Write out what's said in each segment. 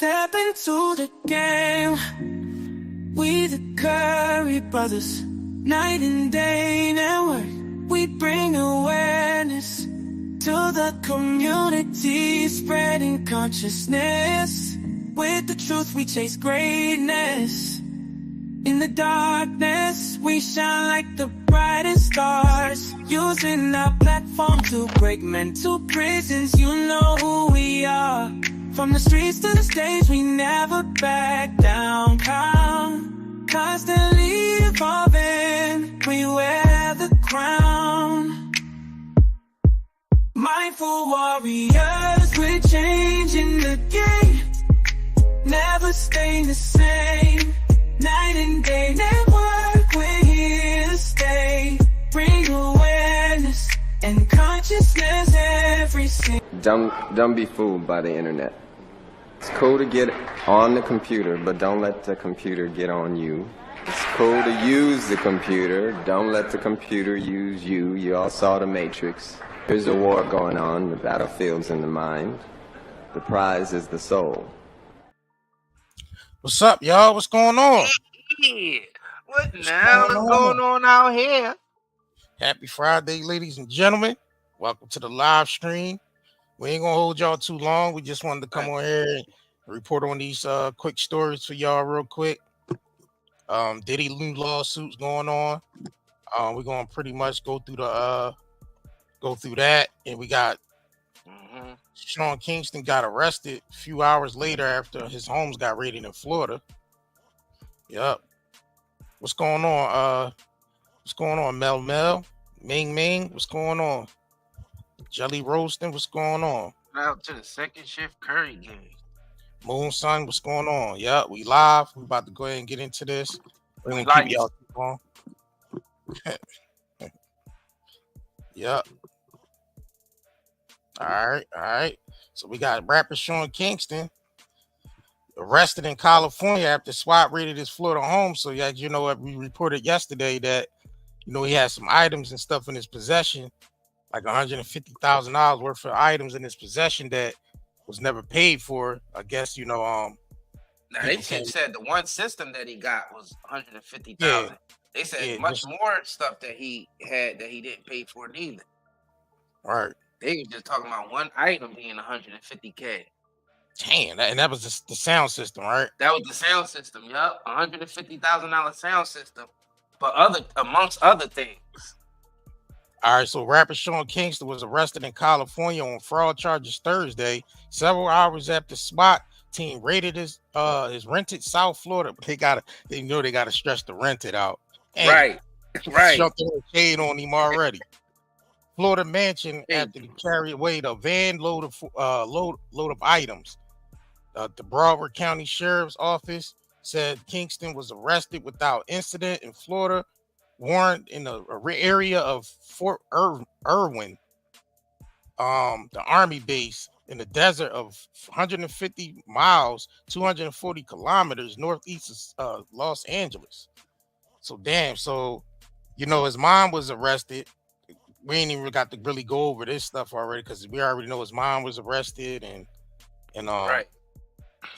Step into the game. We the Curry brothers, night and day network. We bring awareness to the community, spreading consciousness. With the truth, we chase greatness. In the darkness, we shine like the brightest stars. Using our platform to break mental prisons. You know who we are. From the streets to the stage, we never back down. Constantly evolving, we wear the crown. Mindful warriors, we're changing the game. Never staying the same. Night and day network, we're here to stay. Bring awareness and consciousness every single. Don't be fooled by the internet. It's cool to get on the computer, but don't let the computer get on you. It's cool to use the computer, don't let the computer use you. You all saw The Matrix. There's a war going on, the battlefield's in the mind. The prize is the soul. What's up, y'all? What's going on? Hey, what now is going on out here? Happy Friday, ladies and gentlemen. Welcome to the live stream. We ain't gonna hold y'all too long. We just wanted to come on here and report on these quick stories for y'all real quick. Diddy new lawsuits going on. We're gonna pretty much go through that, and we got Sean Kingston got arrested a few hours later after his homes got raided in Florida. Yep. What's going on? What's going on, Mel? Ming? What's going on? Jelly Roasting, what's going on? Out to the second shift Curry game. Moon Sun, what's going on? Yeah, we live. We about to go ahead and get into this. We're gonna keep y'all on. Yep. All right. So we got rapper Sean Kingston arrested in California after SWAT raided his Florida home. So yeah, you know what we reported yesterday that he had some items and stuff in his possession, like $150,000 worth of items in his possession that was never paid for. I guess Now they said the one system that he got was $150,000. Yeah. They said much more stuff that he had that he didn't pay for neither. All right. They were just talking about one item being $150K. Damn, and that was the sound system, right? That was the sound system. Yup, $150,000 sound system, but amongst other things. All right, so rapper Sean Kingston was arrested in California on fraud charges Thursday, several hours after SWAT team raided his rented South Florida. But they gotta stretch the rented out. Right. Shoved the shade on him already. Florida mansion after they carried away the van load of items. The Broward County Sheriff's Office said Kingston was arrested without incident in Florida, warrant in the area of Fort Irwin, the Army base in the desert of 150 miles, 240 kilometers northeast of Los Angeles. So damn, his mom was arrested. We ain't even got to really go over this stuff already because we already know his mom was arrested and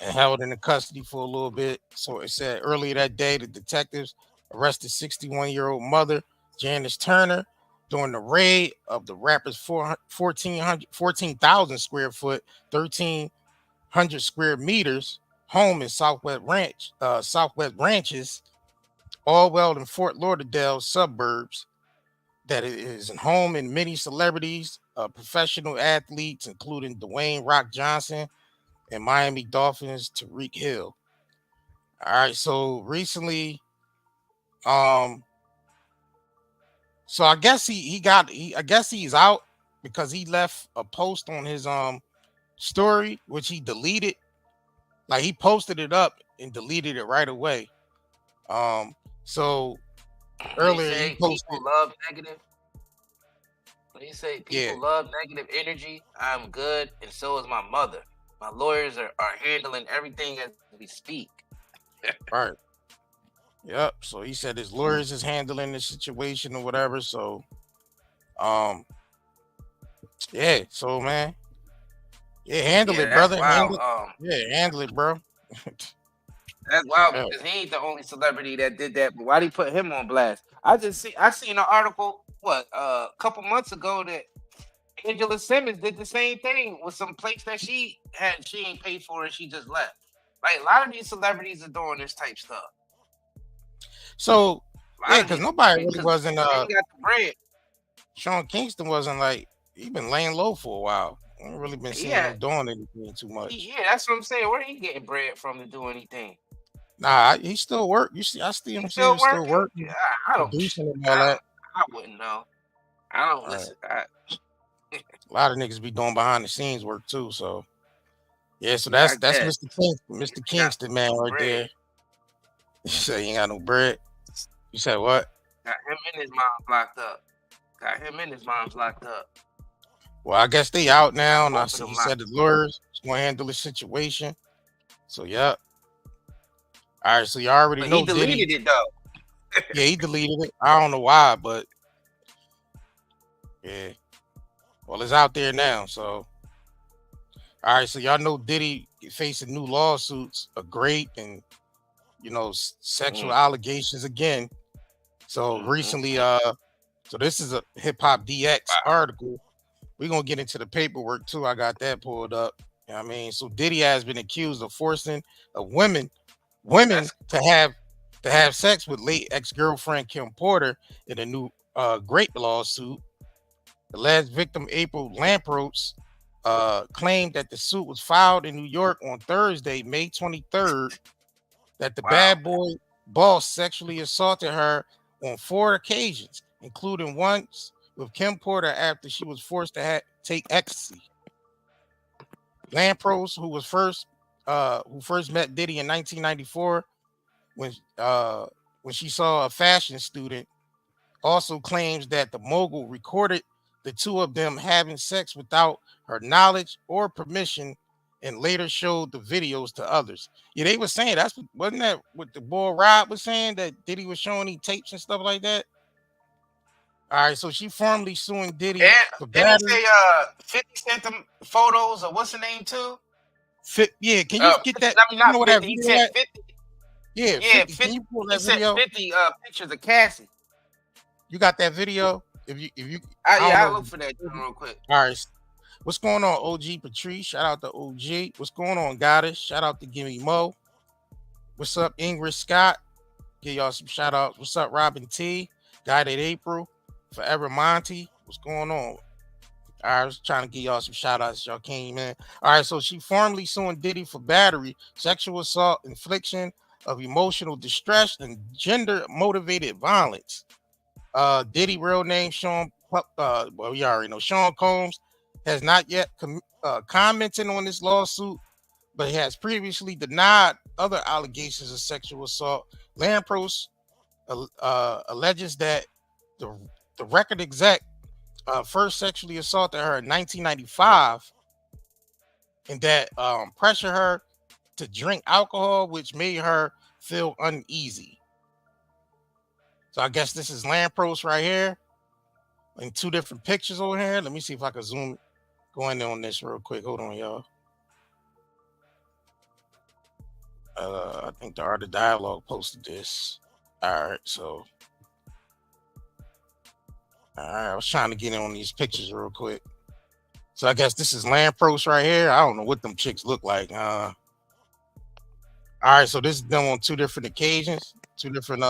held in custody for a little bit. So it said earlier that day, the detectives arrested 61-year-old mother Janice Turner during the raid of the rapper's 14,000 square foot, 1,300 square meters home in Southwest Ranches, Allwell and Fort Lauderdale suburbs. That it is a home in many celebrities, professional athletes, including Dwayne Rock Johnson and Miami Dolphins Tyreek Hill. All right, so recently, so I guess I guess he's out because he left a post on his story, which he deleted. Like he posted it up and deleted it right away. So earlier he posted people love negative. When you say people love negative energy, I'm good, and so is my mother. My lawyers are handling everything as we speak. Right. Yep. So he said his lawyers is handling the situation or whatever. So, yeah. So man, Yeah, handle Yeah, it, that's brother. wild. Handle it. Yeah, handle it, bro. That's wild Yeah. because he ain't the only celebrity that did that. But why they put him on blast? I seen an article a couple months ago that Angela Simmons did the same thing with some plates that she ain't paid for and she just left. Like a lot of these celebrities are doing this type stuff. So A yeah, lot of because these nobody really because wasn't they ain't got the bread. Sean Kingston wasn't like he been laying low for a while. I ain't really been seeing Yeah, him doing anything too much. yeah, that's what I'm saying. Where he getting bread from to do anything? Nah, he still work. You see, I see He him still here still working? working, Yeah, I don't. producing and all that. I wouldn't know. I don't All right. listen. A lot of niggas be doing behind the scenes work too. So yeah, so Yeah, I that's guess. Mr. Kingston, Mr. He got Kingston man right bread. there. You say he ain't got no bread. You said what? Got him and his mom locked up. Got him and his mom's locked up. Well, I guess they out now, Got and I both of see them he locked said the lawyers gonna handle the situation. So yeah. All right, so you already But he know Diddy. deleted it though. Yeah, he deleted it. I don't know why, but yeah. Well, it's out there now. So all right, so y'all know Diddy facing new lawsuits of rape and sexual allegations again. So recently, so this is a Hip Hop DX article. We're gonna get into the paperwork too. I got that pulled up. You know what I mean, so Diddy has been accused of forcing women to have sex with late ex-girlfriend Kim Porter in a new rape lawsuit. The last victim, April Lampros, claimed that the suit was filed in New York on Thursday, May 23rd, that the bad boy boss sexually assaulted her on 4 occasions, including once with Kim Porter after she was forced to take ecstasy. Lampros, who first met Diddy in 1994 when she saw a fashion student, also claims that the mogul recorded the two of them having sex without her knowledge or permission and later showed the videos to others. Yeah, they were saying wasn't that what the boy Rob was saying, that Diddy was showing these tapes and stuff like that? All right, so she formally suing Diddy for And he battery. say 50 sent them photos of what's the name too? Yeah, can you get 50, that? I mean You not know what that 50. He video sent at? 50. Yeah, Yeah, 50. Can 50. you pull He that sent video? 50 pictures of Cassie. You got that video? If you I don't I know. look for that real quick. All right. What's going on, OG Patrice? Shout out to OG. What's going on, Goddess? Shout out to Gimme Mo. What's up, Ingrid Scott? Give y'all some shout outs. What's up, Robin T? Guided April. Forever Monty. What's going on? All right, I was trying to give y'all some shout outs. Y'all came in. All right, so she formally suing Diddy for battery, sexual assault, infliction of emotional distress, and gender motivated violence. Diddy, real name Sean, well, we already know Sean Combs, has not yet commented on this lawsuit, but has previously denied other allegations of sexual assault. Lampros alleges that the record exec first sexually assaulted her in 1995 and that pressured her to drink alcohol, which made her feel uneasy. So I guess this is Lampros right here in 2 different pictures over here. Let me see if I can zoom, go in on this real quick. Hold on, y'all. I think the Art of Dialogue posted this. All right, so all right, I was trying to get in on these pictures real quick. So I guess this is Lampros right here. I don't know what them chicks look like. All right, so this is done on 2 different occasions, 2 different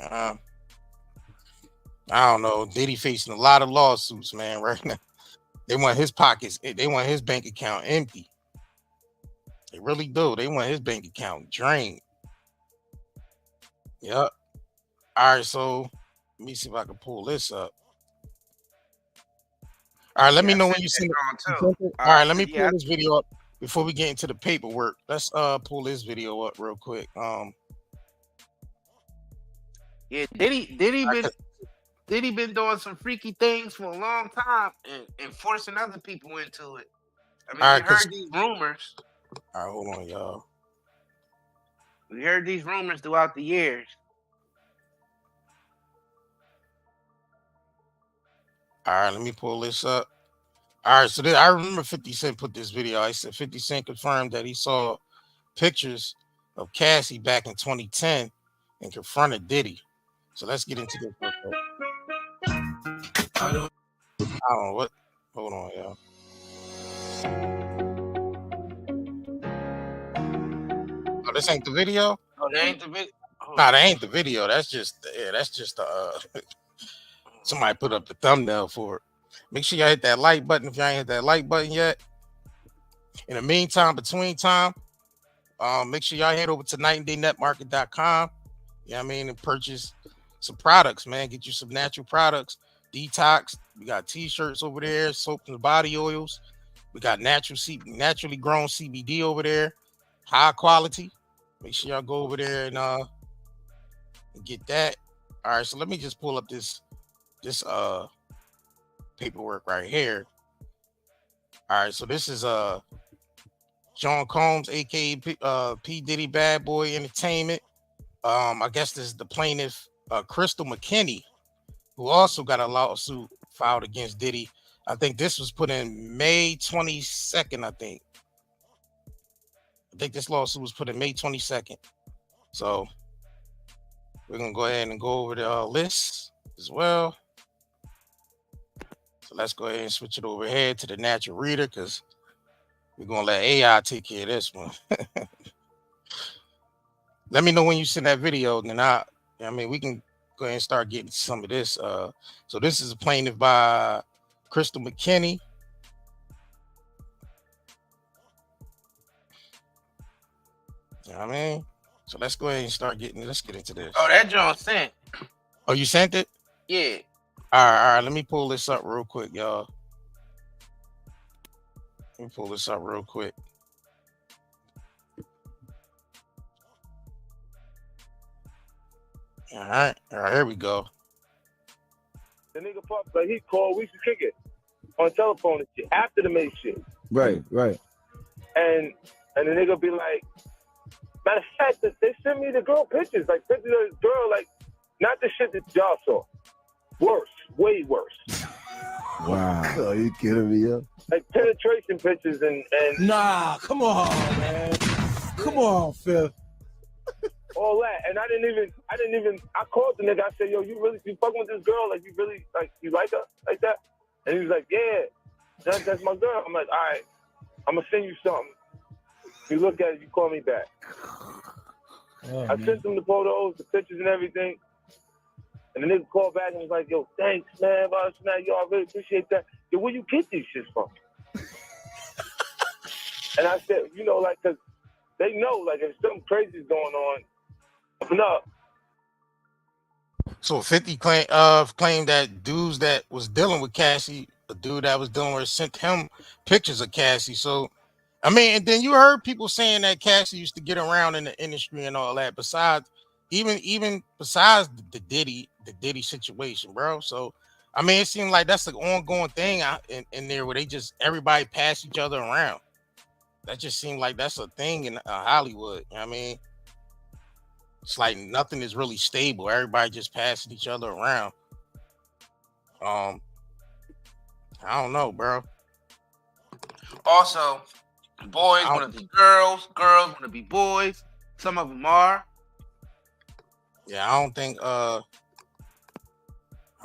I don't know. Diddy facing a lot of lawsuits, man, right now. They want his pockets, they want his bank account empty. They really do. They want his bank account drained. Yep. All right, so let me see if I can pull this up. All right, let me know when you see it. All right, let me pull this video up before we get into the paperwork. Let's pull this video up real quick. Yeah, Diddy been doing some freaky things for a long time and forcing other people into it. I mean, we heard these rumors. All right, hold on, y'all. We heard these rumors throughout the years. All right, let me pull this up. All right, so I remember 50 Cent put this video. I said 50 Cent confirmed that he saw pictures of Cassie back in 2010 and confronted Diddy. So let's get into this real quick. I don't know what. Hold on, y'all. Oh, this ain't the video? Oh, that ain't the video. Nah, that ain't the video. That's just somebody put up the thumbnail for it. Make sure y'all hit that like button if y'all ain't hit that like button yet. In the meantime, between time, make sure y'all head over to nightanddaynetmarket.com. You know what I mean? And purchase some products, man. Get you some natural products. Detox. We got t-shirts over there, soap and body oils. We got naturally grown CBD over there. High quality. Make sure y'all go over there and get that. All right, so let me just pull up this paperwork right here. All right, so this is John Combs, aka P. Diddy Bad Boy Entertainment. I guess this is the plaintiff, Crystal McKinney, who also got a lawsuit filed against Diddy. I think this was put in May 22nd. I think this lawsuit was put in May 22nd. So we're gonna go ahead and go over the list as well. So let's go ahead and switch it over here to the natural reader because we're gonna let AI take care of this one. Let me know when you send that video, then we can go ahead and start getting some of this. So this is a plaintiff by Crystal McKinney. You know what I mean? So let's go ahead and let's get into this. Oh, that John sent. Oh, you sent it? Yeah. All right. Let me pull this up real quick, y'all. Let me pull this up real quick. All right, here we go. The nigga popped like he called, we used to kick it on telephone and shit after the main shit. Right. And the nigga be like, matter of fact, they sent me the girl pictures, like pictures of this girl, like not the shit that y'all saw. Worse, way worse. Wow. Are you kidding me, yo? Like penetration pictures and Nah, come on, man. Come on, Phil. all that. And I didn't even I called the nigga, I said, yo, you fucking with this girl? Like you really you like her like that? And he was like, yeah, that's my girl. I'm like, all right, I'm gonna send you something. You look at it, you call me back. Oh, I sent him the photos, the pictures and everything. And the nigga called back and was like, yo, thanks, man. Yo, I really appreciate that. Yo, where you get these shits from? And I said, because they know, like, if something crazy is going on, open up. So 50 claimed that dudes that was dealing with Cassie, the dude that was dealing with her, sent him pictures of Cassie. So, I mean, and then you heard people saying that Cassie used to get around in the industry and all that. Besides, even besides the Diddy situation, bro. So, I mean, it seemed like that's an ongoing thing in there where they just everybody pass each other around. That just seemed like that's a thing in Hollywood. You know what I mean? It's like nothing is really stable. Everybody just passing each other around. I don't know, bro. Also, boys want to be girls want to be boys. Some of them are. Yeah, I don't think. I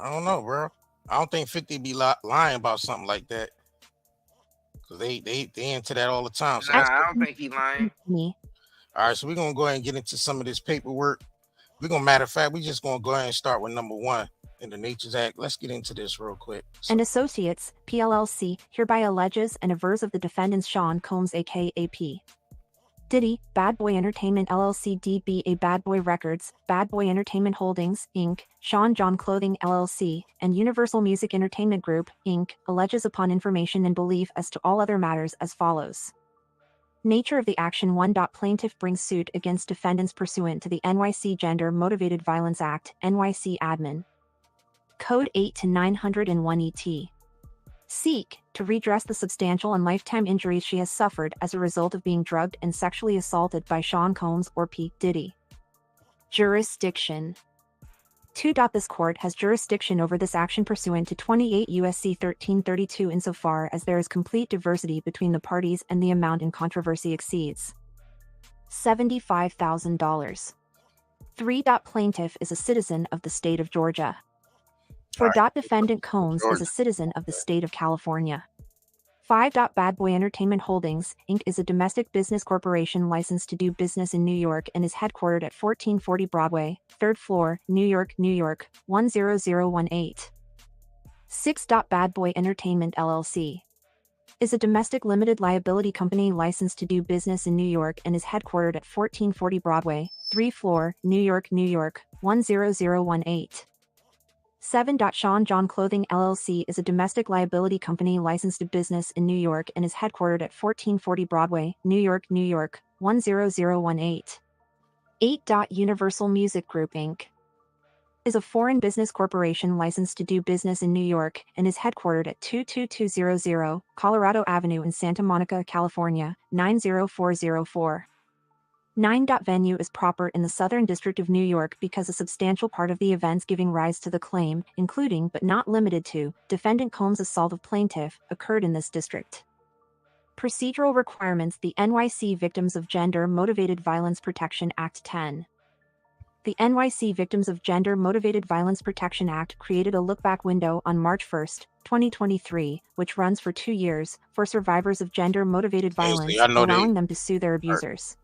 don't know, bro. I don't think 50 be lying about something like that. Cause they into that all the time. So I don't think he lying. All right, so we're gonna go ahead and get into some of this paperwork. Matter of fact, we're just gonna go ahead and start with number 1 in the Nature's Act. Let's get into this real quick. And Associates, PLLC, hereby alleges and avers of the defendants Sean Combs aka P. Diddy, Bad Boy Entertainment LLC DBA Bad Boy Records, Bad Boy Entertainment Holdings, Inc., Sean John Clothing LLC, and Universal Music Entertainment Group, Inc., alleges upon information and belief as to all other matters as follows. Nature of the action 1. Plaintiff brings suit against defendants pursuant to the NYC Gender Motivated Violence Act, NYC Admin. Code 8 to 901 ET. Seek to redress the substantial and lifetime injuries she has suffered as a result of being drugged and sexually assaulted by Sean Combs or P. Diddy. Jurisdiction. 2. This court has jurisdiction over this action pursuant to 28 U.S.C. 1332 insofar as there is complete diversity between the parties and the amount in controversy exceeds $75,000. 3. Plaintiff is a citizen of the state of Georgia. 4. Defendant Combs is a citizen of the state of California. 5. Bad Boy Entertainment Holdings, Inc. is a domestic business corporation licensed to do business in New York and is headquartered at 1440 Broadway, 3rd floor, New York, New York, 10018. 6. Bad Boy Entertainment LLC is a domestic limited liability company licensed to do business in New York and is headquartered at 1440 Broadway, 3rd floor, New York, New York, 10018. 7. Sean John Clothing LLC is a domestic liability company licensed to business in New York and is headquartered at 1440 Broadway, New York, New York, 10018. 8. Universal Music Group Inc. is a foreign business corporation licensed to do business in New York and is headquartered at 22200 Colorado Avenue in Santa Monica, California, 90404. 9. Venue is proper in the Southern District of New York because a substantial part of the events giving rise to the claim, including but not limited to, defendant Combs' assault of plaintiff, occurred in this district. Procedural requirements. The NYC Victims of Gender Motivated Violence Protection Act 10. The NYC Victims of Gender Motivated Violence Protection Act created a look-back window on March 1, 2023, which runs for 2 years, for survivors of gender-motivated violence, allowing them to sue their abusers,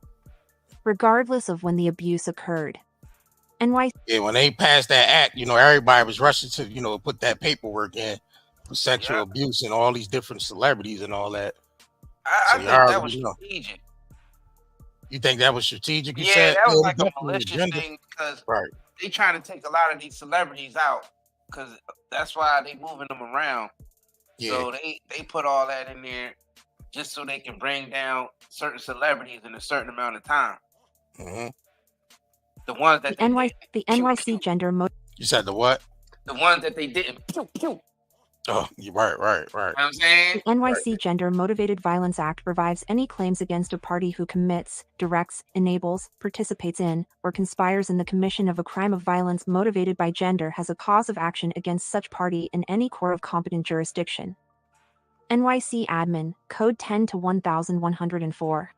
regardless of when the abuse occurred. Yeah, when they passed that act, everybody was rushing to, put that paperwork in for sexual abuse and all these different celebrities and all that. I think that was strategic. You think that was strategic? You yeah, said? That was like a malicious thing because they trying to take a lot of these celebrities out because that's why they moving them around. Yeah. So they put all that in there just so they can bring down certain celebrities in a certain amount of time. Mm-hmm. The ones that the NYC Gender You said the what? The ones that they didn't. Oh, you're right. You know what I'm saying? The NYC Gender Motivated Violence Act revives any claims against a party who commits, directs, enables, participates in, or conspires in the commission of a crime of violence motivated by gender has a cause of action against such party in any court of competent jurisdiction. NYC Admin, Code 10 to 1104.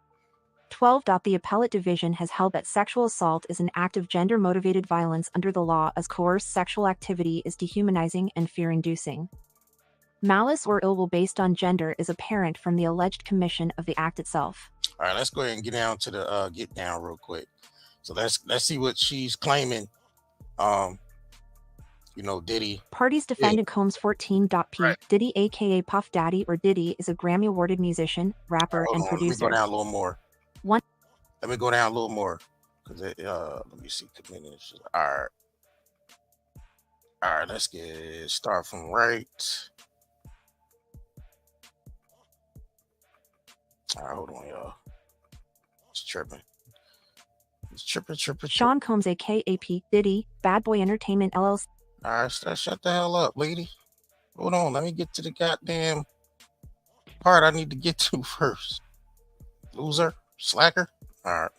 12. The Appellate Division has held that sexual assault is an act of gender-motivated violence under the law as coerced sexual activity is dehumanizing and fear-inducing. Malice or ill will based on gender is apparent from the alleged commission of the act itself. All right, let's go ahead and get down to the get down real quick. So let's see what she's claiming. Diddy. Parties defendant Combs 14.p. Right. Diddy, aka Puff Daddy or Diddy, is a Grammy-awarded musician, rapper, and producer. Let me go down a little more. Let me go down a little more. Cause let me see. All right. Let's start from right. All right, hold on, y'all. It's tripping. Sean Combs, aka P. Diddy, Bad Boy Entertainment LLC. All right, shut the hell up, lady. Hold on, let me get to the goddamn part I need to get to first. Loser, slacker. All right.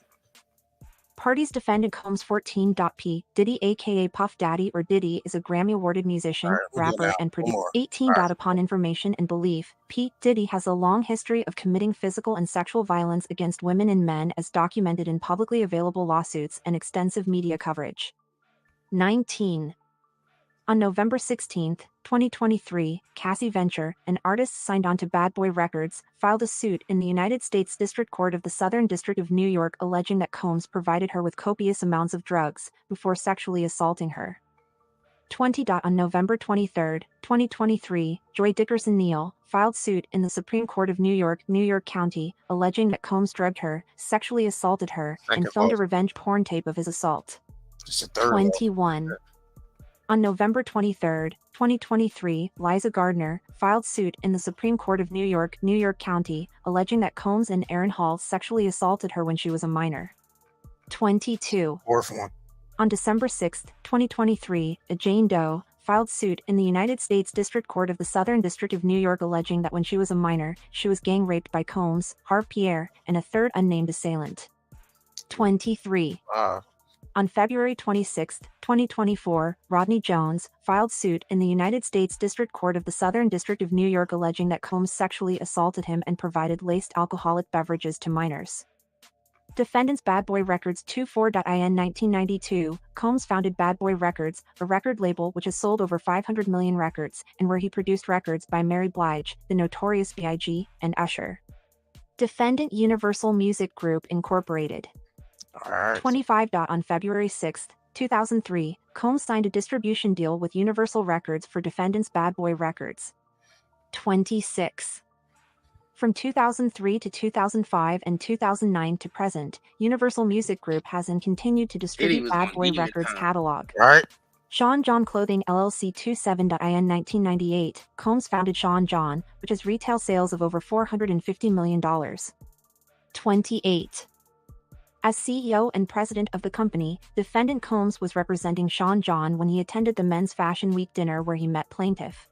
Parties defendant Combs 14.p. Diddy, aka Puff Daddy or Diddy, is a Grammy-awarded musician, rapper, and producer. 18. Upon information and belief, P. Diddy has a long history of committing physical and sexual violence against women and men as documented in publicly available lawsuits and extensive media coverage. 19. On November 16, 2023, Cassie Venture, an artist signed on to Bad Boy Records, filed a suit in the United States District Court of the Southern District of New York alleging that Combs provided her with copious amounts of drugs before sexually assaulting her. 20. On November 23, 2023, Joy Dickerson Neal filed suit in the Supreme Court of New York, New York County, alleging that Combs drugged her, sexually assaulted her, and filmed a revenge porn tape of his assault. 21. On November 23, 2023, Liza Gardner filed suit in the Supreme Court of New York, New York County, alleging that Combs and Aaron Hall sexually assaulted her when she was a minor. 22. On December 6, 2023, a Jane Doe filed suit in the United States District Court of the Southern District of New York alleging that when she was a minor, she was gang raped by Combs, Harve Pierre, and a third unnamed assailant. 23. On February 26, 2024, Rodney Jones filed suit in the United States District Court of the Southern District of New York alleging that Combs sexually assaulted him and provided laced alcoholic beverages to minors. Defendants Bad Boy Records 24.in 1992, Combs founded Bad Boy Records, a record label which has sold over 500 million records, and where he produced records by Mary Blige, The Notorious B.I.G., and Usher. Defendant Universal Music Group Incorporated. All right. 25. On February 6, 2003, Combs signed a distribution deal with Universal Records for defendants Bad Boy Records. 26. From 2003 to 2005 and 2009 to present, Universal Music Group has and continued to distribute was Bad gonna Boy give you the Records time. catalog. Right. Sean John Clothing LLC 27.in 1998, Combs founded Sean John, which has retail sales of over $450 million. 28. As CEO and president of the company, defendant Combs was representing Sean John when he attended the Men's Fashion Week dinner where he met plaintiff.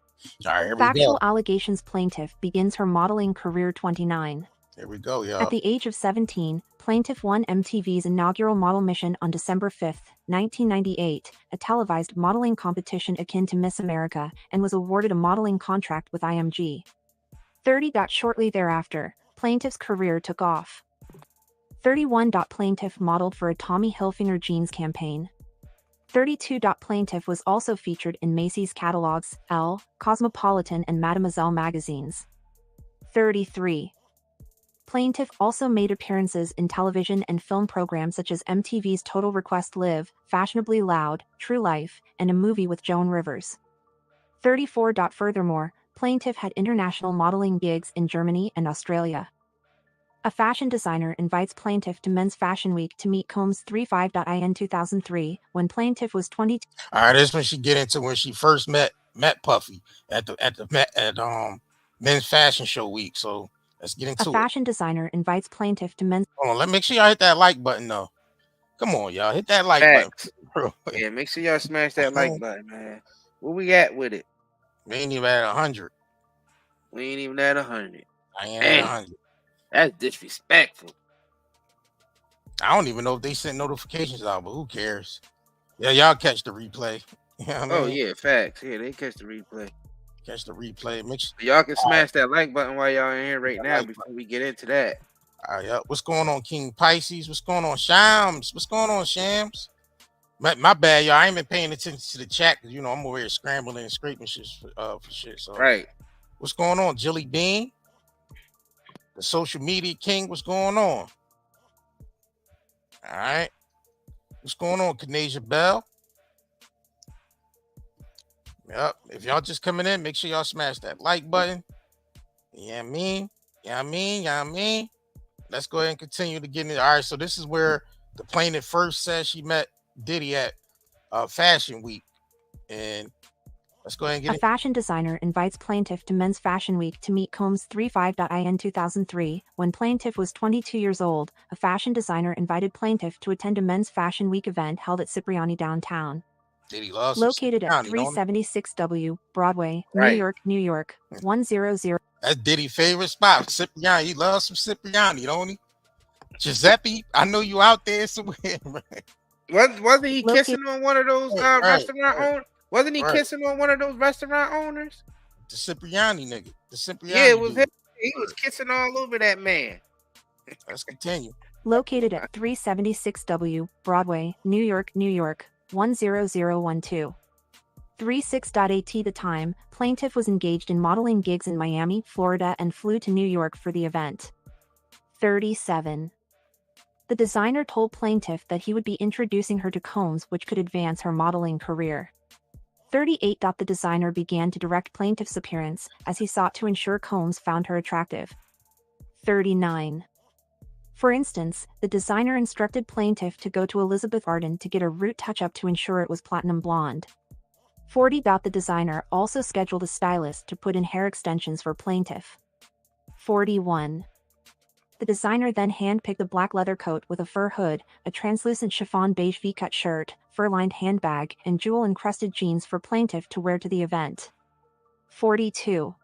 All right, here we Factual go. allegations plaintiff begins her modeling career 29. Here we go, y'all. At the age of 17, plaintiff won MTV's inaugural model mission on December 5, 1998, a televised modeling competition akin to Miss America, and was awarded a modeling contract with IMG. 30. Shortly thereafter, plaintiff's career took off. 31. Plaintiff modeled for a Tommy Hilfiger jeans campaign. 32. Plaintiff was also featured in Macy's catalogs, Elle, Cosmopolitan and Mademoiselle magazines. 33. Plaintiff also made appearances in television and film programs such as MTV's Total Request Live, Fashionably Loud, True Life, and a movie with Joan Rivers. 34. Furthermore, plaintiff had international modeling gigs in Germany and Australia. A fashion designer invites plaintiff to Men's Fashion Week to meet Combs 35.in 2003 when plaintiff was 22. All right, this when she get into when she first met Puffy at Men's Fashion Show Week. So let's get into A fashion designer invites plaintiff to Men's. Hold on, let me make sure y'all hit that like button though. Come on, y'all, hit that like Facts. button. Yeah, make sure y'all smash that like button, man. Where we at with it? We ain't even at 100. We ain't even at 100. I ain't at 100. That's disrespectful. I don't even know if they sent notifications out, but who cares? Yeah, y'all catch the replay. You know what I mean? Oh yeah, facts. Yeah, they catch the replay. Catch the replay. Make sure y'all can smash that like button while y'all in here right now before we get into that. All right, yeah. What's going on, King Pisces? What's going on, Shams? What's going on, Shams? My bad, y'all. I ain't been paying attention to the chat because I'm over here scrambling and scraping shit for shit. So right. What's going on, Jilly Bean? The social media king, what's going on? All right. What's going on, Kanasia Bell? Yep. If y'all just coming in, make sure y'all smash that like button. Yeah, I mean. Let's go ahead and continue to get in. All right, so this is where the plaintiff first said she met Diddy at Fashion Week. And let's go ahead and get A fashion designer invites plaintiff to Men's Fashion Week to meet Combs 35.in 2003. When plaintiff was 22 years old, a fashion designer invited plaintiff to attend a Men's Fashion Week event held at Cipriani downtown. Diddy loves located at 376 W Broadway, Right. New York, 100. That's Diddy's favorite spot. Cipriani. He loves some Cipriani, don't he? Giuseppe, I know you out there somewhere. Wasn't he kissing on one of those restaurant owners? Wasn't he Right. kissing on one of those restaurant owners? The Cipriani nigga. The Cipriani. Yeah, it was dude. him. He was kissing all over that man. Let's continue. Located at 376 W Broadway, New York, 10012. 36.at the time, plaintiff was engaged in modeling gigs in Miami, Florida and flew to New York for the event. 37. The designer told plaintiff that he would be introducing her to Combs, which could advance her modeling career. 38. The designer began to direct plaintiff's appearance as he sought to ensure Combs found her attractive. 39. For instance, the designer instructed plaintiff to go to Elizabeth Arden to get a root touch-up to ensure it was platinum blonde. 40. The designer also scheduled a stylist to put in hair extensions for plaintiff. 41. The designer then handpicked a black leather coat with a fur hood, a translucent chiffon beige V-cut shirt, fur-lined handbag, and jewel-encrusted jeans for plaintiff to wear to the event. 42.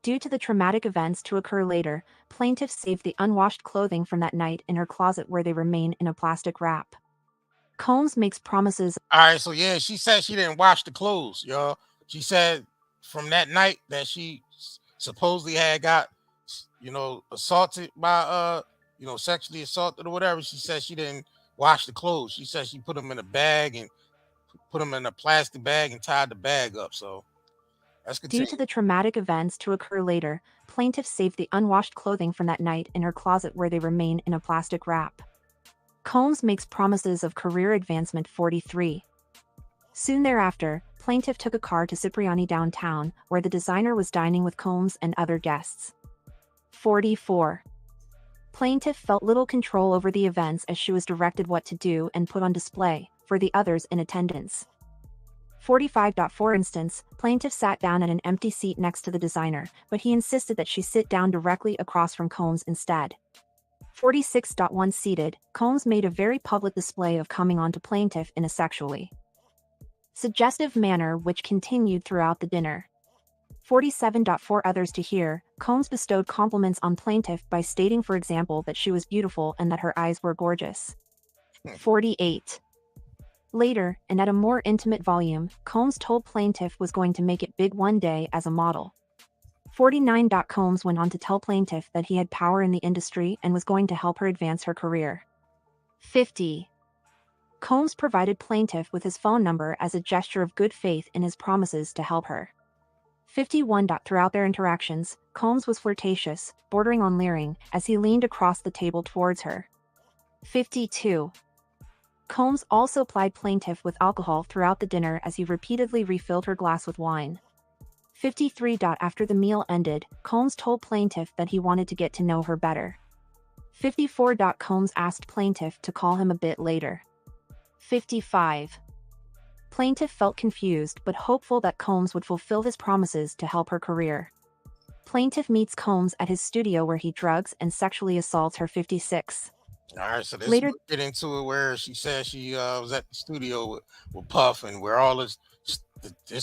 Due to the traumatic events to occur later, plaintiff saved the unwashed clothing from that night in her closet where they remain in a plastic wrap. Combs makes promises. All right, so yeah, she said she didn't wash the clothes, y'all. She said from that night that she supposedly had got, assaulted by sexually assaulted or whatever. She said she didn't wash the clothes. She said she put them in a bag and put them in a plastic bag and tied the bag up. So let's Due continue. to the traumatic events to occur later, plaintiff saved the unwashed clothing from that night in her closet where they remain in a plastic wrap. Combs makes promises of career advancement. 43. Soon thereafter, plaintiff took a car to Cipriani downtown, where the designer was dining with Combs and other guests. 44. Plaintiff felt little control over the events as she was directed what to do and put on display for the others in attendance. 45. For instance, plaintiff sat down at an empty seat next to the designer, but he insisted that she sit down directly across from Combs instead. 46. Seated, Combs made a very public display of coming on to plaintiff in a sexually suggestive manner which continued throughout the dinner. 47. For others to hear, Combs bestowed compliments on plaintiff by stating, for example, that she was beautiful and that her eyes were gorgeous. 48. Later, and at a more intimate volume, Combs told plaintiff was going to make it big one day as a model. 49. Combs went on to tell plaintiff that he had power in the industry and was going to help her advance her career. 50. Combs provided plaintiff with his phone number as a gesture of good faith in his promises to help her. 51. Throughout their interactions, Combs was flirtatious, bordering on leering, as he leaned across the table towards her. 52. Combs also plied plaintiff with alcohol throughout the dinner as he repeatedly refilled her glass with wine. 53. After the meal ended, Combs told plaintiff that he wanted to get to know her better. 54. Combs asked plaintiff to call him a bit later. 55. Plaintiff felt confused but hopeful that Combs would fulfill his promises to help her career. Plaintiff meets Combs at his studio where he drugs and sexually assaults her. 56. All right, so Later- we'll get into it where she said she was at the studio with Puff and where all this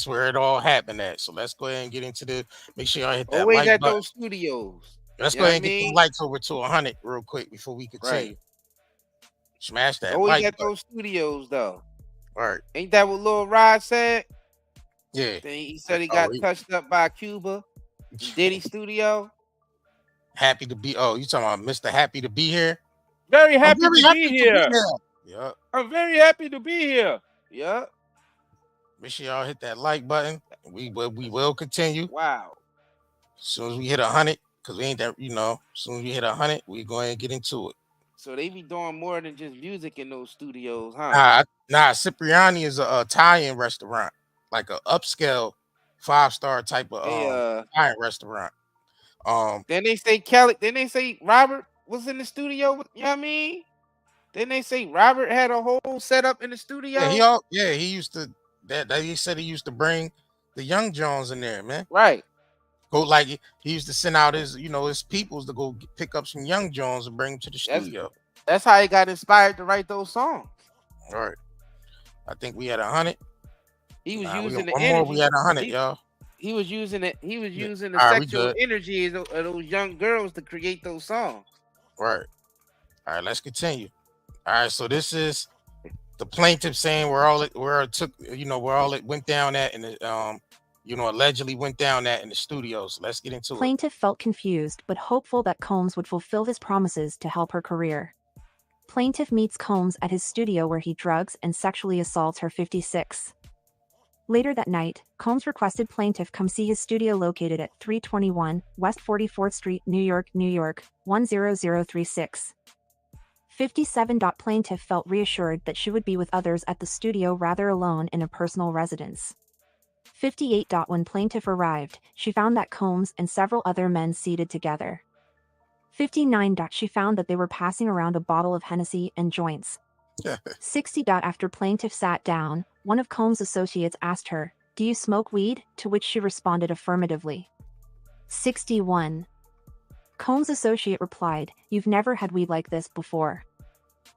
where it all happened at. So let's go ahead and get into make sure y'all hit that Always like at button. those studios. Let's You go know ahead and what I get the mean? likes over to 100 real quick before we continue. Right. Smash that Always like at button. those studios though. All right. Ain't that what Lil Rod said? Yeah. Then he said he Oh, got touched up by Cuba. Diddy studio. Happy to be. Oh, you talking about Mr. Happy to be here? Very I'm happy very to happy be here. Yeah. I'm very happy to be here. Yeah. Make sure y'all hit that like button. We will continue. Wow. As soon as we hit 100, because we ain't that, as soon as we hit 100, we go ahead and get into it. So they be doing more than just music in those studios, huh? Nah, Cipriani is a Italian restaurant, like a upscale 5-star type of Italian restaurant. Then they say Kelly, then they say Robert was in the studio with, you know what I mean? Then they say Robert had a whole setup in the studio. Yeah, he used to that he said he used to bring the young Jones in there, man. Right. Go like he used to send out his peoples to go pick up some young Jones and bring them to the studio. That's how he got inspired to write those songs. All right. I think we had 100. He was using the one energy. More, we had 100, y'all. He was using it. He was using the All right, sexual energy of those young girls to create those songs. Right. All right, let's continue. All right, so this is the plaintiff saying where it went down at, and allegedly went down at in the studio. So let's get into it. Plaintiff felt confused but hopeful that Combs would fulfill his promises to help her career. Plaintiff meets Combs at his studio where he drugs and sexually assaults her. 56. Later that night, Combs requested plaintiff come see his studio located at 321 West 44th Street, New York, 10036. 57. Plaintiff felt reassured that she would be with others at the studio rather alone in a personal residence. 58. When plaintiff arrived, she found that Combs and several other men seated together. 59. She found that they were passing around a bottle of Hennessy and joints. 60. After plaintiff sat down, one of Combs' associates asked her, "Do you smoke weed?" to which she responded affirmatively. 61. Combs' associate replied, "You've never had weed like this before."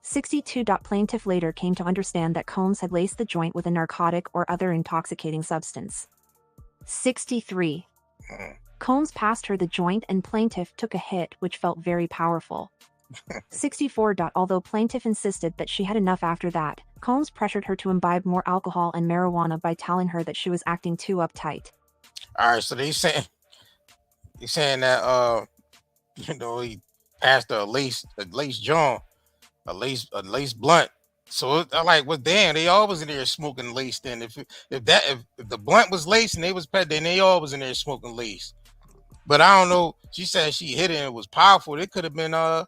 62. Plaintiff later came to understand that Combs had laced the joint with a narcotic or other intoxicating substance. 63. Combs passed her the joint and plaintiff took a hit which felt very powerful. 64. Although plaintiff insisted that she had enough after that, Combs pressured her to imbibe more alcohol and marijuana by telling her that she was acting too uptight. All right, so they saying that he passed a lace joint, a lace blunt. So I like, well, damn, they all was in there smoking lace. Then if the blunt was lace and they was pet, then they all was in there smoking lace. But I don't know. She said she hit it and it was powerful. It could have been wet.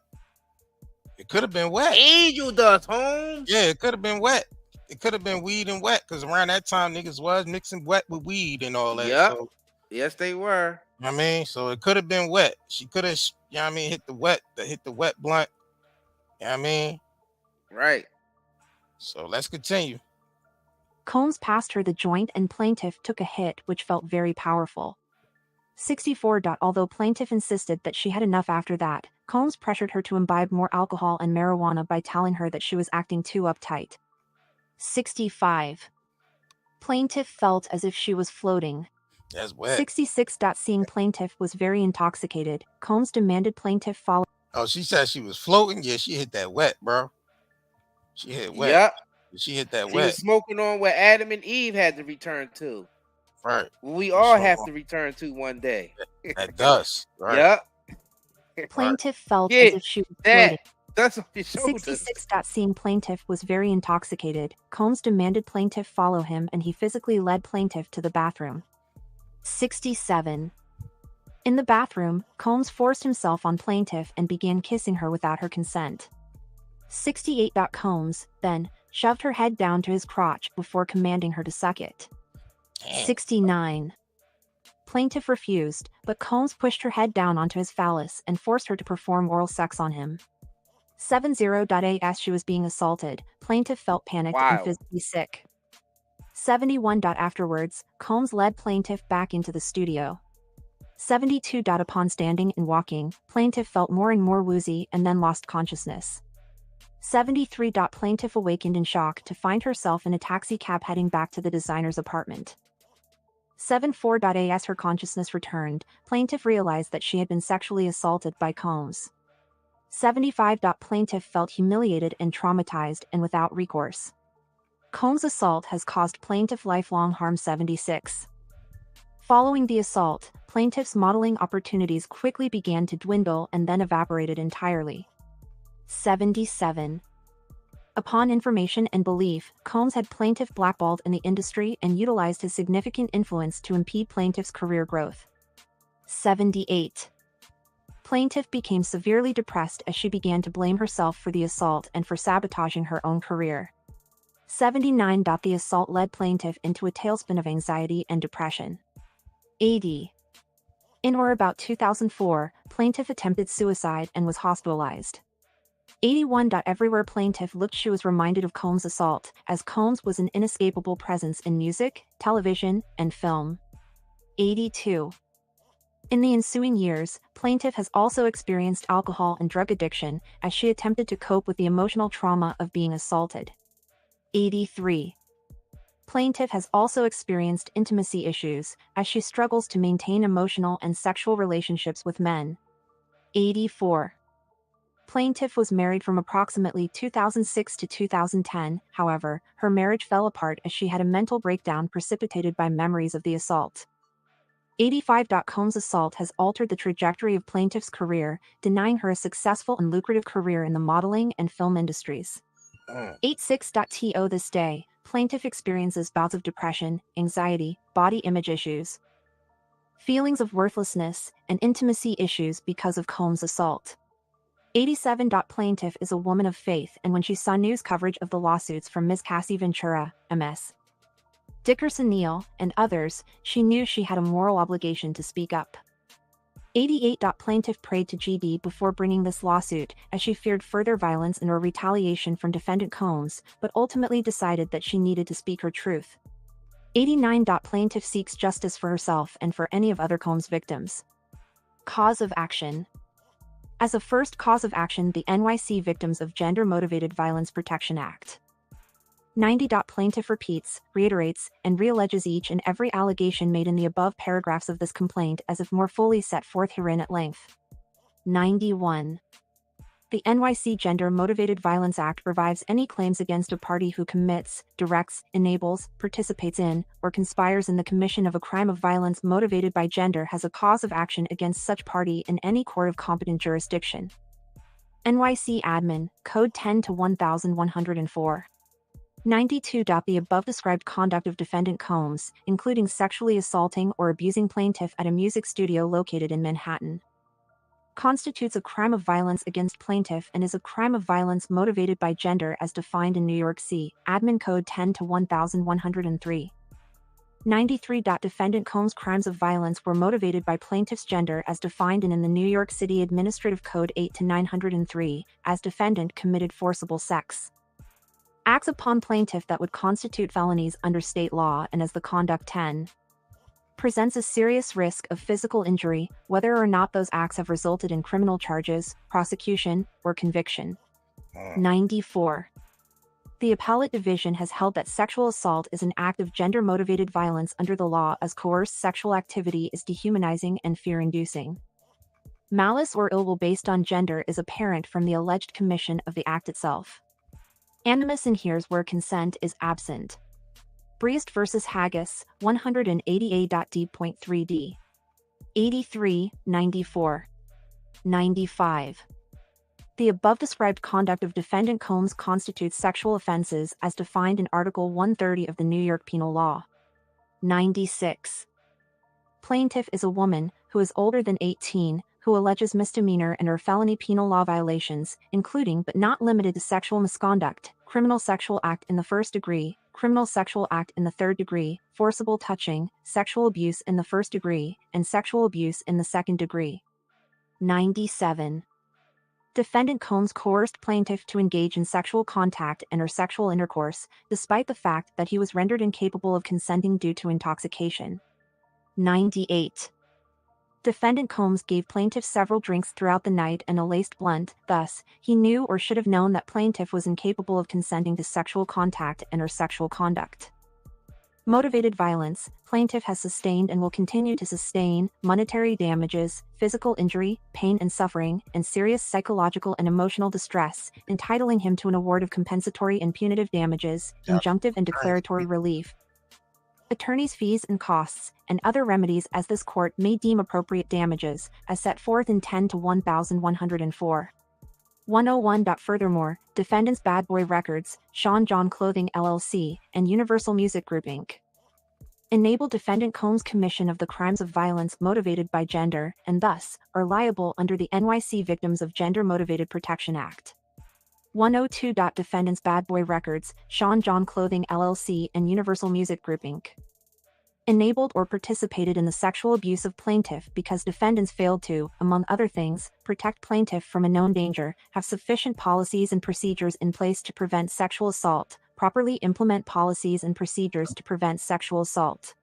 Angel dust, Holmes. Yeah, it could have been wet. It could have been weed and wet, because around that time niggas was mixing wet with weed and all that. Yep. So, yes, they were. I mean, so it could have been wet. She could have, hit the wet blunt. You know what I mean? Right. So let's continue. Combs passed her the joint and plaintiff took a hit, which felt very powerful. 64. Although plaintiff insisted that she had enough after that, Combs pressured her to imbibe more alcohol and marijuana by telling her that she was acting too uptight. 65. Plaintiff felt as if she was floating. That's wet. 66. Seeing plaintiff was very intoxicated, Combs demanded plaintiff follow. Oh, she said she was floating? Yeah, she hit that wet, bro. She hit wet. Yep. She hit that She wet. was smoking on what Adam and Eve had to return to. Right. We all have to return to one day. That dust. Right. Yep. Plaintiff felt as if she was floating. That's on your shoulders. 66. Seeing plaintiff was very intoxicated, Combs demanded plaintiff follow him and he physically led plaintiff to the bathroom. 67. In the bathroom, Combs forced himself on plaintiff and began kissing her without her consent. 68. Combs, then, shoved her head down to his crotch before commanding her to suck it. 69. Plaintiff refused, but Combs pushed her head down onto his phallus and forced her to perform oral sex on him. 70. As she was being assaulted, plaintiff felt panicked and physically sick. 71. Afterwards, Combs led plaintiff back into the studio. 72. Upon standing and walking, plaintiff felt more and more woozy and then lost consciousness. 73. Plaintiff awakened in shock to find herself in a taxi cab heading back to the designer's apartment. 74. As her consciousness returned, plaintiff realized that she had been sexually assaulted by Combs. 75. Plaintiff felt humiliated and traumatized and without recourse. Combs' assault has caused plaintiff lifelong harm. 76. Following the assault, plaintiff's modeling opportunities quickly began to dwindle and then evaporated entirely. 77. Upon information and belief, Combs had plaintiff blackballed in the industry and utilized his significant influence to impede plaintiff's career growth. 78. Plaintiff became severely depressed as she began to blame herself for the assault and for sabotaging her own career. 79. The assault led plaintiff into a tailspin of anxiety and depression. 80. In or about 2004, plaintiff attempted suicide and was hospitalized. 81. Everywhere plaintiff looked she was reminded of Combs' assault, as Combs was an inescapable presence in music, television, and film. 82. In the ensuing years, plaintiff has also experienced alcohol and drug addiction as she attempted to cope with the emotional trauma of being assaulted. 83. Plaintiff has also experienced intimacy issues as she struggles to maintain emotional and sexual relationships with men. 84. Plaintiff was married from approximately 2006 to 2010, however, her marriage fell apart as she had a mental breakdown precipitated by memories of the assault. 85. Combs' assault has altered the trajectory of plaintiff's career, denying her a successful and lucrative career in the modeling and film industries. 86. To this day, plaintiff experiences bouts of depression, anxiety, body image issues, feelings of worthlessness, and intimacy issues because of Combs' assault. 87. Plaintiff is a woman of faith, and when she saw news coverage of the lawsuits from Ms. Cassie Ventura, Ms. Dickerson Neal, and others, she knew she had a moral obligation to speak up. 88. Plaintiff prayed to GD before bringing this lawsuit, as she feared further violence and or retaliation from defendant Combs, but ultimately decided that she needed to speak her truth. 89. Plaintiff seeks justice for herself and for any of other Combs victims. Cause of action. As a first cause of action, the NYC Victims of Gender-Motivated Violence Protection Act. 90. Plaintiff repeats, reiterates, and realleges each and every allegation made in the above paragraphs of this complaint as if more fully set forth herein at length. 91. The NYC Gender Motivated Violence Act revives any claims against a party who commits, directs, enables, participates in, or conspires in the commission of a crime of violence motivated by gender has a cause of action against such party in any court of competent jurisdiction. NYC Admin, Code 10 to 1104. 92. The above described conduct of defendant Combs, including sexually assaulting or abusing plaintiff at a music studio located in Manhattan, constitutes a crime of violence against plaintiff and is a crime of violence motivated by gender as defined in New York C. Admin Code 10 to 1103. 93. Defendant Combs' crimes of violence were motivated by plaintiff's gender as defined in the New York City Administrative Code 8 to 903, as defendant committed forcible sex acts upon plaintiff that would constitute felonies under state law, and as the conduct 10 presents a serious risk of physical injury, whether or not those acts have resulted in criminal charges, prosecution, or conviction. 94. The Appellate Division has held that sexual assault is an act of gender-motivated violence under the law, as coerced sexual activity is dehumanizing and fear-inducing. Malice or ill will based on gender is apparent from the alleged commission of the act itself. Animus inheres where consent is absent. Briest versus Haggis, 188.d.3d. 83, 94. 95. The above described conduct of defendant Combs constitutes sexual offenses as defined in Article 130 of the New York Penal Law. 96. Plaintiff is a woman who is older than 18, who alleges misdemeanor and or felony penal law violations, including but not limited to sexual misconduct, criminal sexual act in the first degree, criminal sexual act in the third degree, forcible touching, sexual abuse in the first degree, and sexual abuse in the second degree. 97. Defendant Combs coerced plaintiff to engage in sexual contact and or sexual intercourse, despite the fact that he was rendered incapable of consenting due to intoxication. 98. Defendant Combs gave plaintiff several drinks throughout the night and a laced blunt, thus, he knew or should have known that plaintiff was incapable of consenting to sexual contact and or sexual conduct. Motivated violence, plaintiff has sustained and will continue to sustain monetary damages, physical injury, pain and suffering, and serious psychological and emotional distress, entitling him to an award of compensatory and punitive damages, injunctive and declaratory relief, attorney's fees and costs, and other remedies as this court may deem appropriate damages, as set forth in 10 to 1104. 101. Furthermore, defendants Bad Boy Records, Sean John Clothing LLC, and Universal Music Group Inc. enable defendant Combs' commission of the crimes of violence motivated by gender, and thus, are liable under the NYC Victims of Gender Motivated Protection Act. 102. Defendants Bad Boy Records, Sean John Clothing LLC, and Universal Music Group Inc. enabled or participated in the sexual abuse of plaintiff because defendants failed to, among other things, protect plaintiff from a known danger, have sufficient policies and procedures in place to prevent sexual assault, properly implement policies and procedures to prevent sexual assault,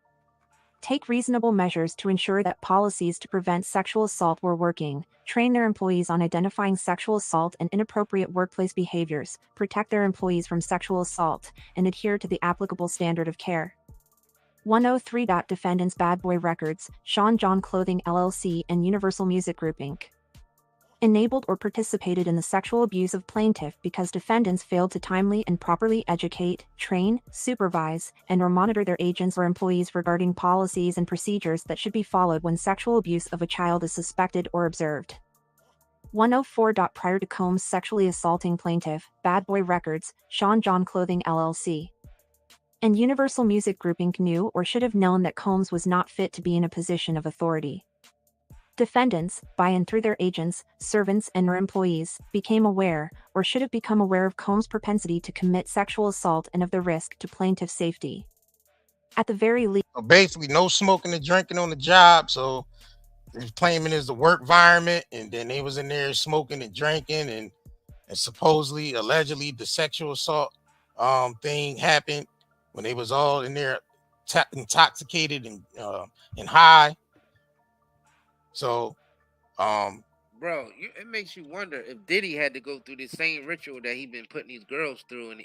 take reasonable measures to ensure that policies to prevent sexual assault were working, train their employees on identifying sexual assault and inappropriate workplace behaviors, protect their employees from sexual assault, and adhere to the applicable standard of care. 103. Defendants Bad Boy Records, Sean John Clothing LLC, and Universal Music Group Inc. enabled or participated in the sexual abuse of plaintiff because defendants failed to timely and properly educate, train, supervise, and or monitor their agents or employees regarding policies and procedures that should be followed when sexual abuse of a child is suspected or observed. 104. Prior to Combs sexually assaulting plaintiff, Bad Boy Records, Sean John Clothing LLC, and Universal Music Group Inc. knew or should have known that Combs was not fit to be in a position of authority. Defendants, by and through their agents, servants and or employees, became aware, or should have become aware of Combs' propensity to commit sexual assault and of the risk to plaintiff's safety. At the very least, So basically, no smoking and drinking on the job. So they're claiming it's the work environment, and then they was in there smoking and drinking, and supposedly, allegedly, the sexual assault thing happened when they was all in there intoxicated and high. So, Bro, it makes you wonder if Diddy had to go through the same ritual that he been putting these girls through, and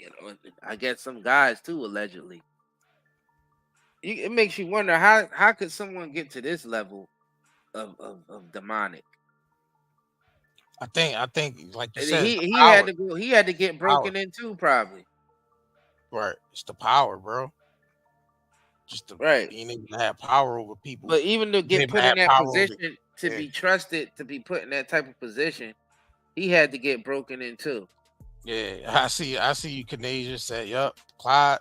I guess some guys too, allegedly. It makes you wonder how could someone get to this level of demonic? I think, like you And said, it's the he had power. to go. He had to get Power. broken into probably. Right. It's the power, bro. Just the Right. being able to have power over people. But even to Being get able to put in have that power over position to yeah. be trusted, to be put in that type of position, he had to get broken into. Yeah, I see you Canadians said, yup, Clive.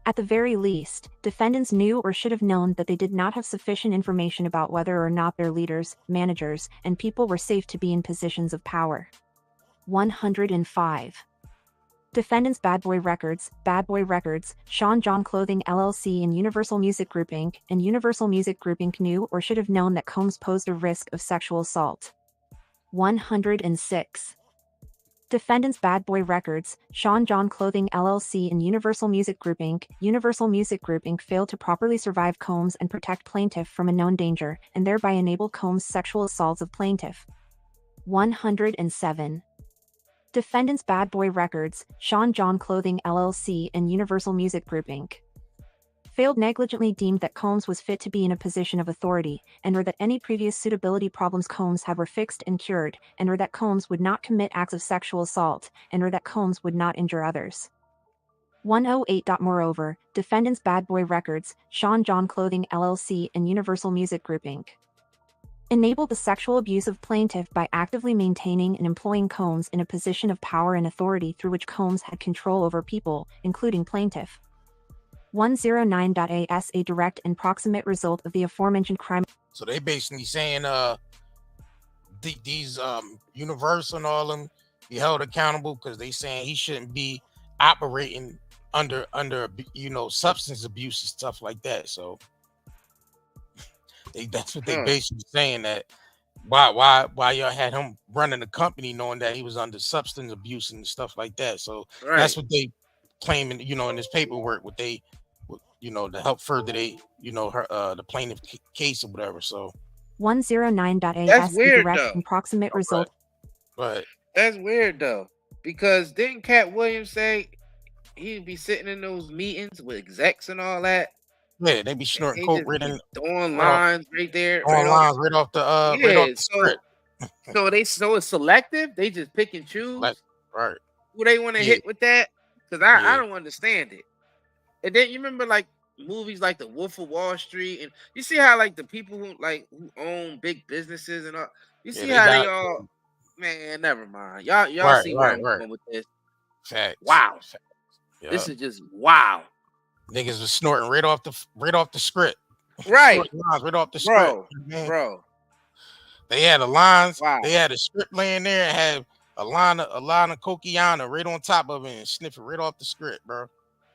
At the very least, defendants knew or should have known that they did not have sufficient information about whether or not their leaders, managers, and people were safe to be in positions of power. 105. Defendants Bad Boy Records, Sean John Clothing LLC and Universal Music Group Inc. and Universal Music Group Inc. knew or should have known that Combs posed a risk of sexual assault. 106. Defendants Bad Boy Records, Sean John Clothing LLC and Universal Music Group Inc. Universal Music Group Inc. failed to properly survive Combs and protect plaintiff from a known danger, and thereby enable Combs' sexual assaults of plaintiff. 107. Defendants Bad Boy Records, Sean John Clothing LLC and Universal Music Group Inc. failed negligently deemed that Combs was fit to be in a position of authority, and or that any previous suitability problems Combs had were fixed and cured, and or that Combs would not commit acts of sexual assault, and or that Combs would not injure others. 108. Moreover, defendants Bad Boy Records, Sean John Clothing LLC and Universal Music Group Inc. enabled the sexual abuse of plaintiff by actively maintaining and employing Combs in a position of power and authority through which Combs had control over people, including plaintiff. 109.as a direct and proximate result of the aforementioned crime. So they basically saying these Universal and all them be held accountable because they saying he shouldn't be operating under substance abuse and stuff like that. So that's what they basically saying, that why y'all had him running the company knowing that he was under substance abuse and stuff like that. So that's what they claiming, in this paperwork, what they to help further they the plaintiff case or whatever. So 109.as That's weird, direct though. and proximate result. But That's weird though, because didn't Cat Williams say he'd be sitting in those meetings with execs and all that? yeah, they be snorting coke right in, throwing lines right there, throwing lines right off the right off the script. So it's selective. They just pick and choose right who they want to hit with that. Because I don't understand it. And then you remember like movies like The Wolf of Wall Street, and you see how like the people who own big businesses and all, you see how they all, man, never mind. Y'all see where I'm going with this. Facts. Wow. Facts. Yep. This is just wow. Niggas was snorting right off the script. Right. Right off the script. Bro. They had the lines. Wow. They had a script laying there and had a line of Coquiana right on top of it and sniff it right off the script, bro.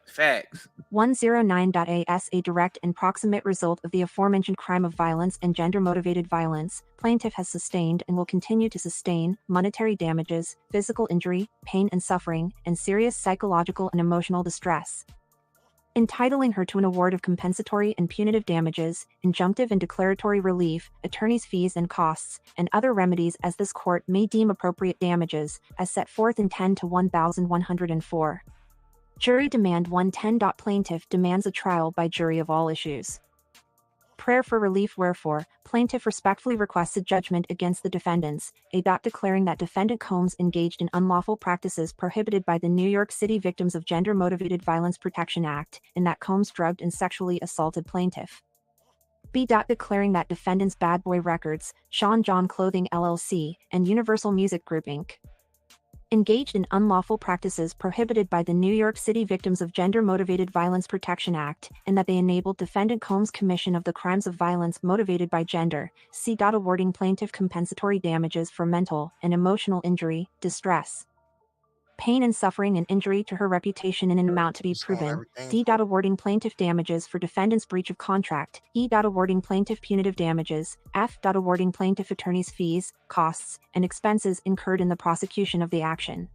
Facts. 109.as a direct and proximate result of the aforementioned crime of violence and gender-motivated violence, plaintiff has sustained and will continue to sustain monetary damages, physical injury, pain and suffering, and serious psychological and emotional distress, entitling her to an award of compensatory and punitive damages, injunctive and declaratory relief, attorney's fees and costs, and other remedies as this court may deem appropriate damages, as set forth in 10 to 1104. Jury demand 110. Plaintiff demands a trial by jury of all issues. Prayer for relief. Wherefore, plaintiff respectfully requests a judgment against the defendants, declaring that defendant Combs engaged in unlawful practices prohibited by the New York City Victims of Gender-Motivated Violence Protection Act, in that Combs drugged and sexually assaulted plaintiff. B. Declaring that defendants Bad Boy Records, Sean John Clothing LLC, and Universal Music Group Inc. engaged in unlawful practices prohibited by the New York City Victims of Gender-Motivated Violence Protection Act, and that they enabled defendant Combs' commission of the crimes of violence motivated by gender, awarding plaintiff compensatory damages for mental and emotional injury, distress, pain and suffering and injury to her reputation in an amount to be proven, awarding plaintiff damages for defendant's breach of contract, awarding plaintiff punitive damages, awarding plaintiff attorney's fees, costs, and expenses incurred in the prosecution of the action,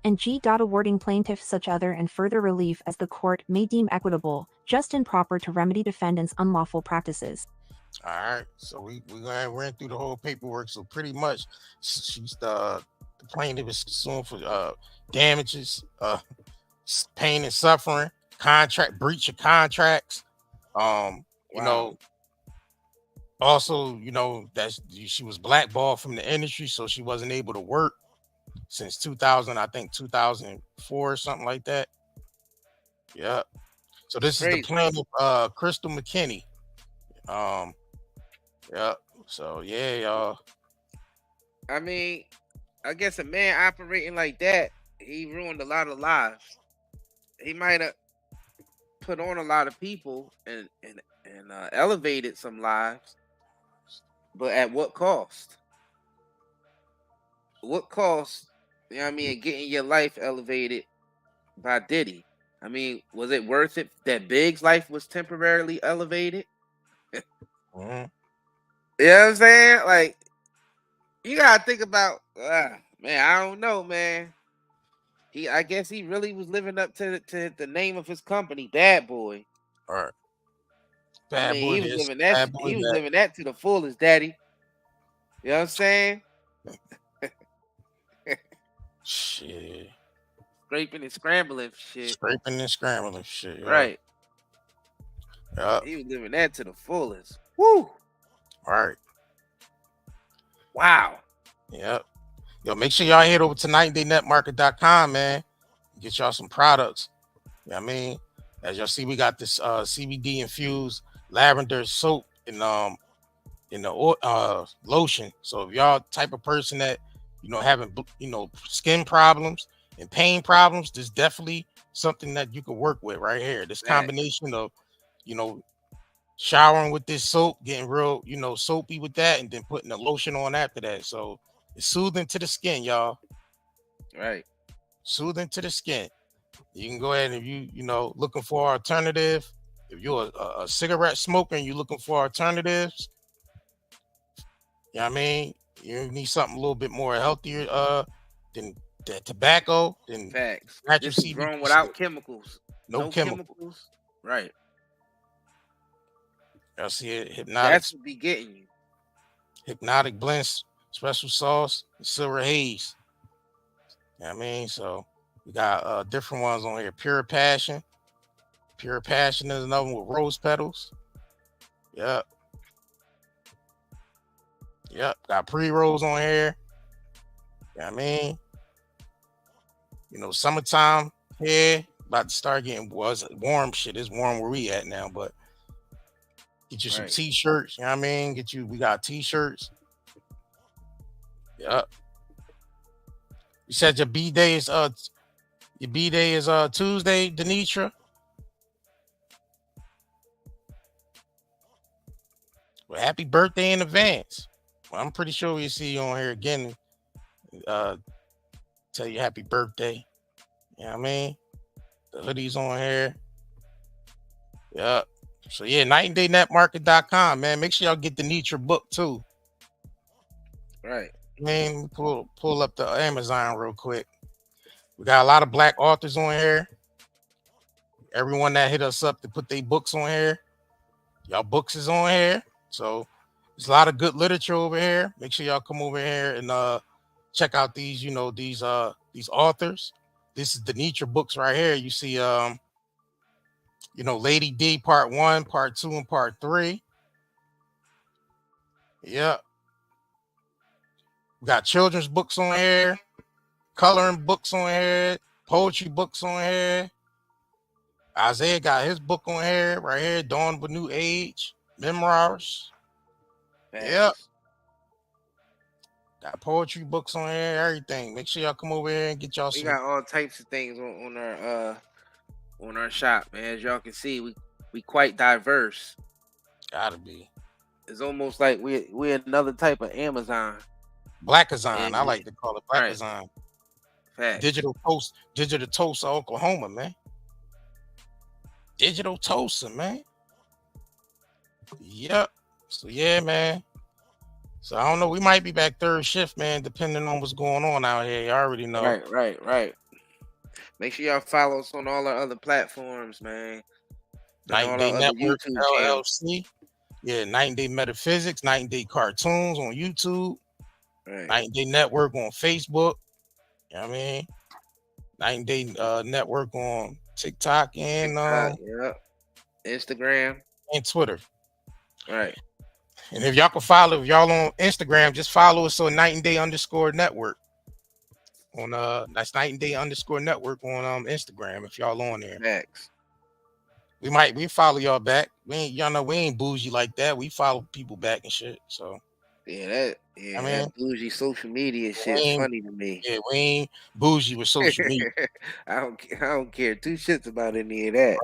and awarding plaintiff such other and further relief as the court may deem equitable, just and proper to remedy defendant's unlawful practices. All right, so we ran through the whole paperwork. So pretty much, she's the plaintiff is suing for damages, pain and suffering, breach of contracts, Also, you know, she was blackballed from the industry, so she wasn't able to work since 2000, I think 2004 or something like that. Yeah. So It's this is the crazy. plan of Crystal McKinney. Um, yeah. So yeah, y'all. I mean, I guess a man operating like that, he ruined a lot of lives. He might have put on a lot of people and elevated some lives, but at what cost? What cost? You know what I mean? Getting your life elevated by Diddy. I mean, was it worth it that Big's life was temporarily elevated? Mhm. You know what I'm saying? Like, you gotta think about, man. I don't know, man. I guess he really was living up to the name of his company, Bad Boy. All right. I Bad mean, boy he was this, living that. bad boy He was that. living that to the fullest, Daddy. You know what I'm saying? Shit. Scraping and scrambling shit. Scraping and scrambling shit, yo. Right. Yeah. He was living that to the fullest. Woo! All right. Wow. Yep. Yo, make sure y'all head over to 90daynetmarket.com, man. Get y'all some products. You know what I mean? As y'all see, we got this CBD infused lavender soap and in the lotion. So if y'all type of person that having skin problems and pain problems, there's definitely something that you can work with right here. This combination of you know showering with this soap, getting real soapy with that, and then putting the lotion on after that. So it's soothing to the skin, y'all. Right. Soothing to the skin. You can go ahead and if you looking for alternative. If you're a cigarette smoker and you're looking for alternatives, you know what I mean? You need something a little bit more healthier than that tobacco, than Facts. natural This is CBD grown shit. without chemicals. No No chemical. chemicals. Right. Y'all see it? That's what be getting you. Hypnotic blends, special sauce, and silver haze. You know what I mean? So we got different ones on here. Pure Passion. Pure Passion is another one with rose petals. Yep. Yep. Got pre-rolls on here. You know what I mean? Summertime here. About to start getting warm shit. It's warm where we at now, but get you some t-shirts. You know what I mean? We got t-shirts. Yep. You said your B-day is Tuesday, Denitra. Well, happy birthday in advance. Well, I'm pretty sure we'll see you on here again. Tell you happy birthday. You know what I mean? The hoodies on here. Yep. So yeah, nightanddaynetmarket.com, man. Make sure y'all get the Nitra book too. Right. Man, pull up the Amazon real quick. We got a lot of black authors on here. Everyone that hit us up to put their books on here. Y'all books is on here. So there's a lot of good literature over here. Make sure y'all come over here and check out these authors. This is the Nitra books right here. You see Lady D part 1, part 2, and part 3. Yep. We got children's books on here, coloring books on here, poetry books on here. Isiah got his book on here, right here, Dawn of a New Age, Memoirs. Yep. Got poetry books on here, everything. Make sure y'all come over here and get y'all some. We got all types of things on our shop, man. As y'all can see, we quite diverse. Gotta be. It's almost like we're another type of Amazon. Blackazon. I like to call it Blackazon. Right. Digital Toast of Oklahoma, man. Digital Toaster, man. Yep. So yeah, man. So I don't know. We might be back third shift, man, depending on what's going on out here. You already know. Right. Make sure y'all follow us on all our other platforms, man. Night and Day Network, LLC. Yeah, Night and Day Metaphysics, Night and Day Cartoons on YouTube. Right. Night and Day Network on Facebook. You know what I mean? Night and Day Network on TikTok and Instagram and Twitter. Right. And if y'all can follow, if y'all on Instagram, just follow us on Night and Day _ network. On that's Night and Day _ network on Instagram. If y'all on there, Max. we follow y'all back. Y'all know we ain't bougie like that. We follow people back and shit. So Yeah, that bougie social media shit's funny to me. Yeah, we ain't bougie with social media. I don't care two shits about any of that.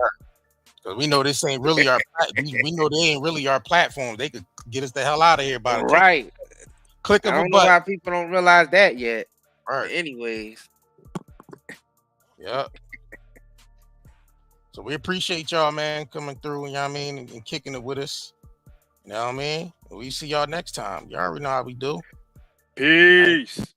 Because we know this ain't really our we know they ain't really our platform. They could get us the hell out of here by the click of a button. I don't know why people don't realize that yet. Right. But anyways. Yep. So we appreciate y'all, man, coming through, you know what I mean, and kicking it with us. You know what I mean? We see y'all next time. Y'all already know how we do. Peace.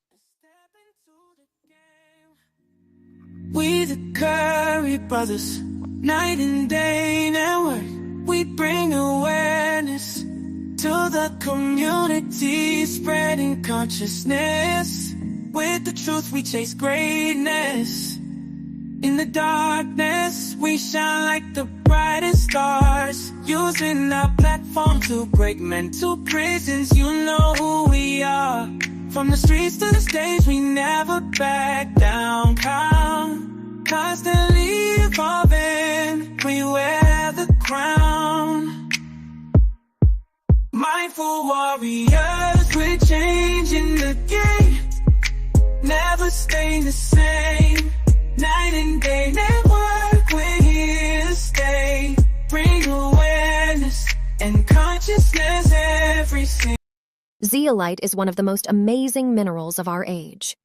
We the Curry Brothers, night and day network. We bring awareness to the community, spreading consciousness. With the truth, we chase greatness. In the darkness, we shine like the brightest stars. Using our platform to break mental prisons. You know who we are. From the streets to the stage, we never back down. Constantly evolving, we wear the crown. Mindful warriors, we're changing the game. Never staying the same. Night and Day network, we're here to stay. Bring awareness and consciousness every single. Zeolite is one of the most amazing minerals of our age.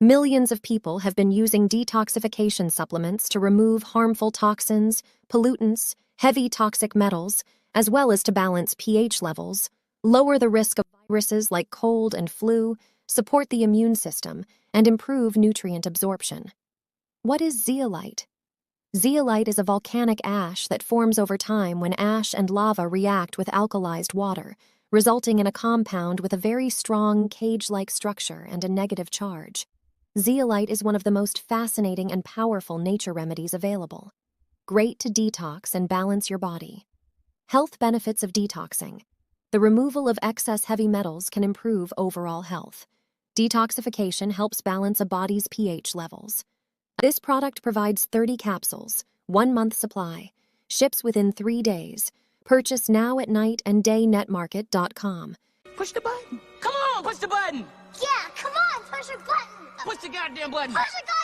Millions of people have been using detoxification supplements to remove harmful toxins, pollutants, heavy toxic metals, as well as to balance pH levels, lower the risk of viruses like cold and flu, support the immune system, and improve nutrient absorption. What is zeolite? Zeolite is a volcanic ash that forms over time when ash and lava react with alkalized water, resulting in a compound with a very strong cage-like structure and a negative charge. Zeolite is one of the most fascinating and powerful nature remedies available. Great to detox and balance your body. Health benefits of detoxing. The removal of excess heavy metals can improve overall health. Detoxification helps balance a body's pH levels. This product provides 30 capsules, 1 month supply, ships within 3 days. Purchase now at nightanddayNetmarket.com. Push the button. Come on, push the button. Yeah, come on, push the button. Push the goddamn button. Push the goddamn